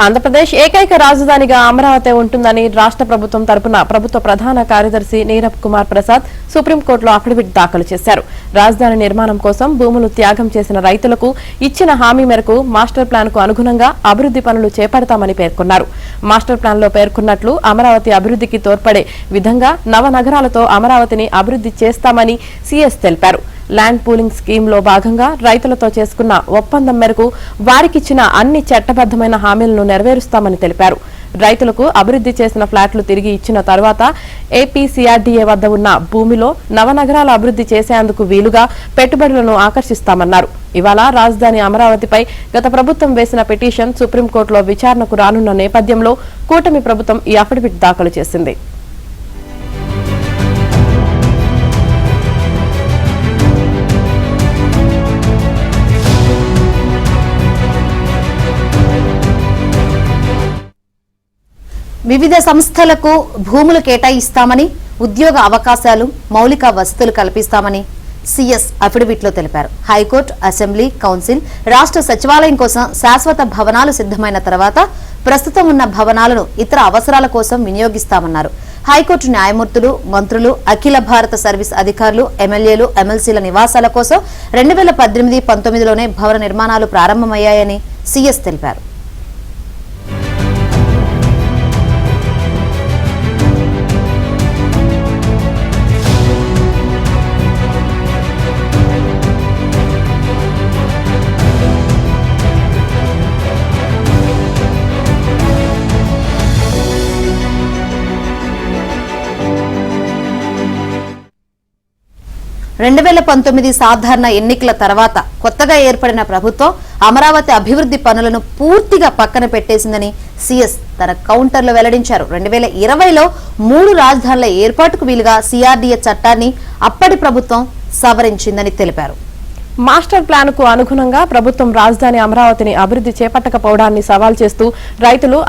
ఆంధ్రప్రదేశ్ ఏకైక రాజధానిగా అమరావతి ఉంటుందని రాష్ట్ర ప్రభుత్వం తరపున ప్రభుత్వ ప్రధాన కార్యదర్శి నీరబ్ కుమార్ ప్రసాద్ సుప్రీంకోర్టులో అఫిడవిట్ దాఖలు చేశారు. రాజధాని నిర్మాణం కోసం భూములు త్యాగం చేసిన రైతులకు ఇచ్చిన హామీ మేరకు మాస్టర్ ప్లాన్ కు అనుగుణంగా అభివృద్ధి పనులు చేపడతామని పేర్కొన్నారు. మాస్టర్ ప్లాన్ లో పేర్కొన్నట్లు అమరావతి అభివృద్ధికి తోడ్పడే విధంగా నవనగరాలతో అమరావతిని అభివృద్ధి చేస్తామని సీఎస్ తెలిపారు. ల్యాండ్ పూలింగ్ స్కీమ్ లో భాగంగా రైతులతో చేసుకున్న ఒప్పందం మేరకు వారికిచ్చిన అన్ని చట్టబద్దమైన హామీలను నెరవేరుస్తామని తెలిపారు. రైతులకు అభివృద్ధి చేసిన ఫ్లాట్లు తిరిగి ఇచ్చిన తర్వాత ఏపీసీఆర్డీఏ వద్ద ఉన్న భూమిలో నవనగరాల అభివృద్ధి చేసేందుకు వీలుగా పెట్టుబడులను ఆకర్షిస్తామన్నారు. ఇవాళ రాజధాని అమరావతిపై గత ప్రభుత్వం వేసిన పిటిషన్ సుప్రీంకోర్టులో విచారణకు రానున్న నేపథ్యంలో కూటమి ప్రభుత్వం ఈ అఫిడవిట్ దాఖలు చేసింది. వివిధ సంస్థలకు భూములు కేటాయిస్తామని, ఉద్యోగ అవకాశాలు, మౌలిక వసతులు కల్పిస్తామని సీఎస్ అఫిడవిట్లో తెలిపారు. హైకోర్టు, అసెంబ్లీ, కౌన్సిల్, రాష్ట్ర సచివాలయం కోసం శాశ్వత భవనాలు సిద్ధమైన తర్వాత ప్రస్తుతం ఉన్న భవనాలను ఇతర అవసరాల కోసం వినియోగిస్తామన్నారు. హైకోర్టు న్యాయమూర్తులు, మంత్రులు, అఖిల భారత సర్వీస్ అధికారులు, ఎమ్మెల్యేలు, ఎమ్మెల్సీల నివాసాల కోసం 2018-19లోనే భవన నిర్మాణాలు ప్రారంభమయ్యాయని సీఎస్ తెలిపారు. సాధారణ ఎన్నికల తర్వాత కొత్తగా ఏర్పడిన ప్రభుత్వం అమరావతి అభివృద్ధి పనులను పూర్తిగా పక్కన పెట్టేసిందని సీఎస్ తన కౌంటర్లో వెల్లడించారు. 2020లో 3 రాజధానుల ఏర్పాటుకు వీలుగా సిఆర్డీఏ చట్టాన్ని అప్పటి ప్రభుత్వం సవరించిందని తెలిపారు. మాస్టర్ ప్లాన్ కు అనుగుణంగా ప్రభుత్వం రాజధాని అమరావతిని అభివృద్ధి చేపట్టకపోవడాన్ని సవాల్ చేస్తూ రైతులు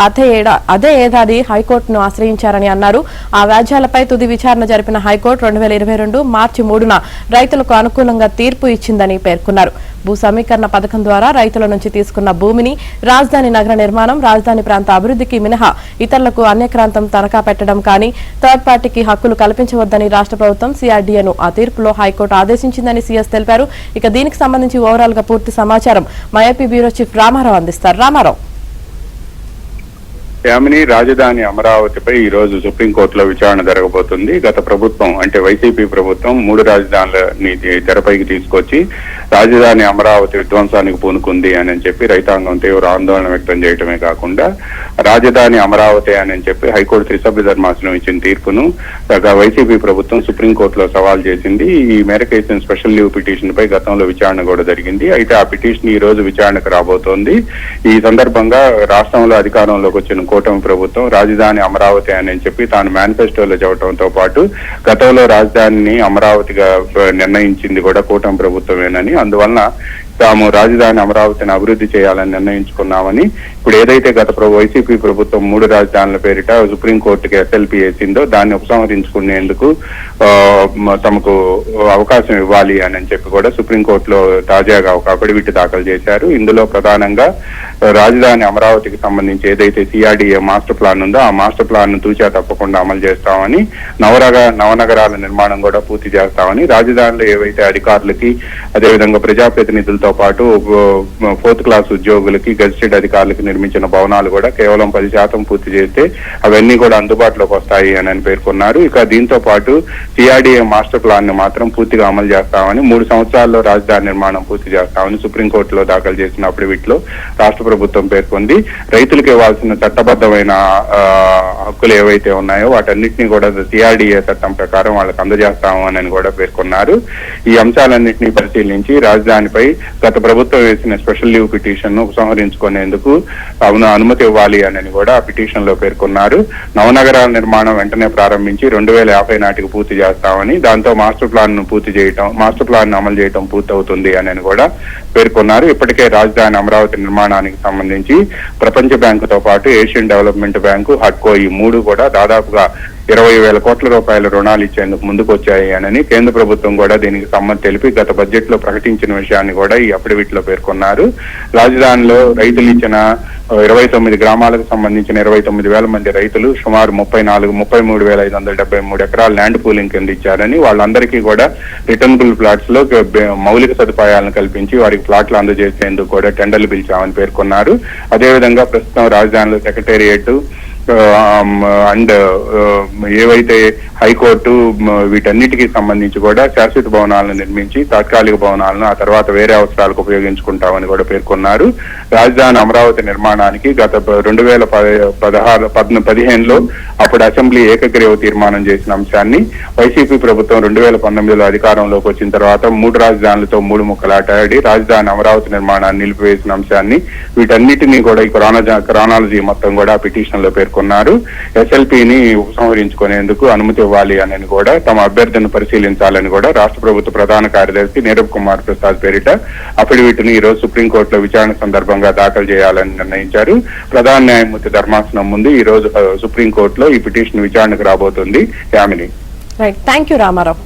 అదే ఏడాది హైకోర్టును ఆశ్రయించారని అన్నారు. ఆ వ్యాజ్యాలపై తుది విచారణ జరిపిన హైకోర్టు 2022 మార్చి 3న రైతులకు అనుకూలంగా తీర్పు ఇచ్చిందని పేర్కొన్నారు. భూ సమీకరణ పథకం ద్వారా రైతుల నుంచి తీసుకున్న భూమిని రాజధాని నగర నిర్మాణం, రాజధాని ప్రాంత అభివృద్ధికి మినహా ఇతరులకు అన్యక్రాంతం తనఖా పెట్టడం కానీ థర్డ్ పార్టీకి హక్కులు కల్పించవద్దని రాష్ట్ర ప్రభుత్వం సిఆర్డీఏను ఆ తీర్పులో హైకోర్టు ఆదేశించిందని సీఎస్ తెలిపారు. ఇక దీనికి సంబంధించి ఓవరాల్ గా పూర్తి సమాచారం మా ఏపీ బ్యూరో చీఫ్ రామారావు అందిస్తారు. రామారావు. యామిని, రాజధాని అమరావతిపై ఈ రోజు సుప్రీంకోర్టులో విచారణ జరగబోతుంది. గత ప్రభుత్వం అంటే వైసీపీ ప్రభుత్వం 3 రాజధానులని తెరపైకి తీసుకొచ్చి రాజధాని అమరావతి విధ్వంసానికి పూనుకుంది అని చెప్పి రైతాంగం తీవ్ర ఆందోళన వ్యక్తం చేయటమే కాకుండా రాజధాని అమరావతి అని చెప్పి హైకోర్టు త్రిసభ్య ధర్మాసనం ఇచ్చిన తీర్పును వైసీపీ ప్రభుత్వం సుప్రీంకోర్టులో సవాల్ చేసింది. ఈ మేరకు ఇచ్చిన స్పెషల్ లీవ్ పిటిషన్ పై గతంలో విచారణ కూడా జరిగింది. అయితే ఆ పిటిషన్ ఈ రోజు విచారణకు రాబోతోంది. ఈ సందర్భంగా రాష్ట్రంలో అధికారంలోకి వచ్చిన కూటమి ప్రభుత్వం రాజధాని అమరావతి అని చెప్పి తాను మేనిఫెస్టోలో చెప్పడంతో పాటు గతంలో రాజధానిని అమరావతిగా నిర్ణయించింది కూడా కూటమి ప్రభుత్వమేనని, అందువలన తాము రాజధాని అమరావతిని అభివృద్ధి చేయాలని నిర్ణయించుకున్నామని, ఇప్పుడు ఏదైతే గత వైసీపీ ప్రభుత్వం 3 రాజధానుల పేరిట సుప్రీంకోర్టుకి ఎస్ఎల్పీ వేసిందో దాన్ని ఉపసంహరించుకునేందుకు తమకు అవకాశం ఇవ్వాలి అని చెప్పి కూడా సుప్రీంకోర్టులో తాజాగా ఒక అఫిడవిట్ దాఖలు చేశారు. ఇందులో ప్రధానంగా రాజధాని అమరావతికి సంబంధించి ఏదైతే సిఆర్డీఏ మాస్టర్ ప్లాన్ ఉందో ఆ మాస్టర్ ప్లాన్ ను తూచా తప్పకుండా అమలు చేస్తామని, నవనగరాల నిర్మాణం కూడా పూర్తి చేస్తామని, రాజధానిలో ఏవైతే అధికారులకి అదేవిధంగా ప్రజాప్రతినిధులతో పాటు 4th క్లాస్ ఉద్యోగులకి, గెజిటెడ్ అధికారులకి నిర్మించిన భవనాలు కూడా కేవలం 10% పూర్తి చేస్తే అవన్నీ కూడా అందుబాటులోకి వస్తాయి అని పేర్కొన్నారు. ఇక దీంతో పాటు సిఆర్డీఏ మాస్టర్ ప్లాన్ ని మాత్రం పూర్తిగా అమలు చేస్తామని, 3 సంవత్సరాల్లో రాజధాని నిర్మాణం పూర్తి చేస్తామని సుప్రీంకోర్టులో దాఖలు చేసిన అఫిడవిట్ లో రాష్ట్ర ప్రభుత్వం పేర్కొంది. రైతులకు ఇవ్వాల్సిన చట్టబద్ధమైన హక్కులు ఏవైతే ఉన్నాయో వాటన్నిటినీ కూడా సిఆర్డీఏ చట్టం ప్రకారం వాళ్ళకి అందజేస్తాము అని కూడా పేర్కొన్నారు. ఈ అంశాలన్నింటినీ పరిశీలించి రాజధానిపై గత ప్రభుత్వం వేసిన స్పెషల్ లీవ్ పిటిషన్ ను ఉపసంహరించుకునేందుకు అనుమతి ఇవ్వాలి అని కూడా ఆ పిటిషన్ లో పేర్కొన్నారు. నవనగరాల నిర్మాణం వెంటనే ప్రారంభించి 2050 నాటికి పూర్తి చేస్తామని, దాంతో మాస్టర్ ప్లాన్ అమలు చేయడం పూర్తవుతుంది అని కూడా పేర్కొన్నారు. ఇప్పటికే రాజధాని అమరావతి నిర్మాణానికి సంబంధించి ప్రపంచ బ్యాంకుతో పాటు ఏషియన్ డెవలప్మెంట్ బ్యాంకు, హడ్కో ఈ 3 కూడా దాదాపుగా 20,000 కోట్ల రూపాయల రుణాలు ఇచ్చేందుకు ముందుకు వచ్చాయి అని కేంద్ర ప్రభుత్వం కూడా దీనికి సమ్మతి తెలిపి గత బడ్జెట్ లో ప్రకటించిన విషయాన్ని కూడా ఈ అఫిడవిట్ లో పేర్కొన్నారు. రాజధానిలో రైతులు ఇచ్చిన 29 గ్రామాలకు సంబంధించిన 29,000 మంది రైతులు సుమారు 33,573 ఎకరాల ల్యాండ్ పూలింగ్ కింద ఇచ్చారని, వాళ్ళందరికీ కూడా రిటర్నబుల్ ప్లాట్స్ లో మౌలిక సదుపాయాలను కల్పించి వారికి ప్లాట్లు అందజేసేందుకు కూడా టెండర్లు పిలిచామని పేర్కొన్నారు. అదేవిధంగా ప్రస్తుతం రాజధానిలో సెక్రటేరియట్ అండ్ ఏవైతే హైకోర్టు వీటన్నిటికీ సంబంధించి కూడా శాశ్వత భవనాలను నిర్మించి తాత్కాలిక భవనాలను ఆ తర్వాత వేరే అవసరాలకు ఉపయోగించుకుంటామని కూడా పేర్కొన్నారు. రాజధాని అమరావతి నిర్మాణానికి గత 2015లో అప్పుడు అసెంబ్లీ ఏకగ్రీవ తీర్మానం చేసిన అంశాన్ని వైసీపీ ప్రభుత్వం 2019లో అధికారంలోకి వచ్చిన తర్వాత 3 రాజధానులతో 3 ముక్కలాటాడి రాజధాని అమరావతి నిర్మాణాన్ని నిలిపివేసిన అంశాన్ని వీటన్నిటినీ కూడా ఈ క్రానాలజీ మొత్తం కూడా పిటిషన్ లో పేర్కొన్నారు. ఎస్ఎల్పీని ఉపసంహరించుకునేందుకు అనుమతి ఇవ్వాలి అని కూడా తమ అభ్యర్థిని పరిశీలించాలని కూడా రాష్ట్ర ప్రభుత్వ ప్రధాన కార్యదర్శి నీరబ్ కుమార్ ప్రసాద్ పేరిట అఫిడవిట్ ని ఈ రోజు సుప్రీంకోర్టులో విచారణ సందర్భంగా దాఖలు చేయాలని నిర్ణయించారు. ప్రధాన న్యాయమూర్తి ధర్మాసనం ముందు ఈ రోజు సుప్రీంకోర్టులో ఈ పిటిషన్ విచారణకు రాబోతుంది. Yamini. Right, thank you Ramarao.